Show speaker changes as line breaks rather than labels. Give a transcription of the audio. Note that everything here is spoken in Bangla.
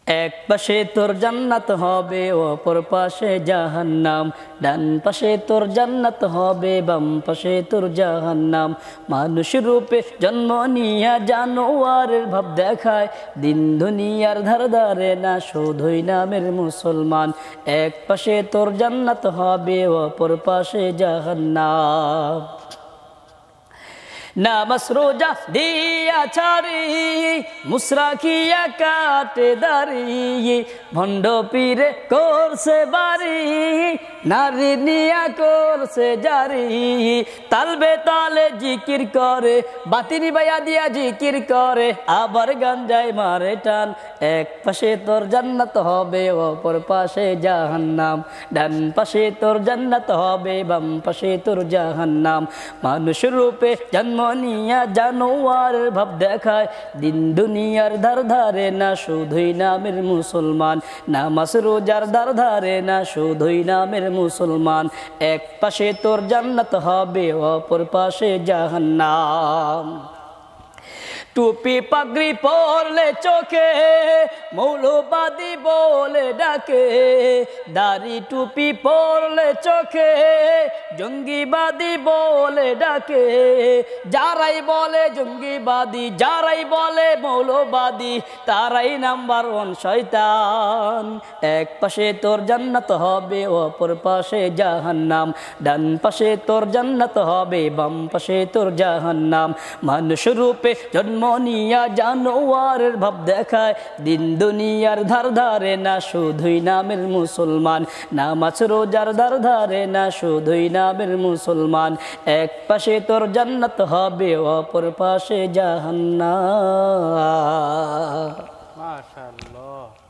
এক পাশে তোর জান্নাত হবে অপর পাশে জাহান্নাম, ডান পাশে তোর জান্নাত হবে বাম পাশে তোর জাহান্নাম। মানুষ রূপে জন্ম নিয়া জানোয়ারের ভাব দেখায়, দিন দুনিয়ার ধার ধারে না শুধুই নামের মুসলমান। এক পাশে তোর জান্নাত হবে অপর পাশে জাহান্নাম। নামাজ রোজা দিয়া ছাড়ি মুসরা খিয়া কাটে দাঁড়িয়ে, ভণ্ড পীরে করছে বাড়ি নারী নিয়া করছে জারি। তালবে তালে জিকির করে বাতিনি বাইয়া দিয়া জিকির করে, আবার গাঞ্জায় মারে টান। এক পাশে তোর জান্নাত হবে অপর পাশে জাহান্নাম, ডান পাশে তোর জান্নাত হবে বাম পাশে তোর জাহান্নাম। মানুষ রূপে জন্ম নিয়া জানোয়ারের ভাব দেখায়, দিন দুনিয়ার ধার ধারে না শুধুই নামের মুসলমান। নামাজ রোজার ধার ধারে না শুধুই নামের মুসলমান। এক পাশে তোর জান্নাত হবে অপর পাশে জাহান্নাম। টুপি পাগড়ি পরলে চোখে মৌলবাদী বলে ডাকে, দাড়ি টুপি পরলে চোখে জঙ্গিবাদী বলে ডাকে। যারাই বলে জঙ্গিবাদী, যারাই বলে মৌলবাদী, তারাই নাম্বার ওয়ান শয়তান। এক পাশে তোর জান্নাত হবে অপর পাশে জাহান্নাম, ডান পাশে তোর জান্নাত হবে বাম পাশে তোর জাহান্নাম। মানুষ রূপে জন্ম নিয়া জানোয়ারের ভাব দেখায়, দিন দুনিয়ার ধার ধারে না শুধুই নামের মুসলমান। নামাজ রোজার ধার ধারে না শুধুই নামের মুসলমান। এক পাশে তোর জান্নাত হবে অপর পাশে জাহান্নাম।
মাশাআল্লাহ।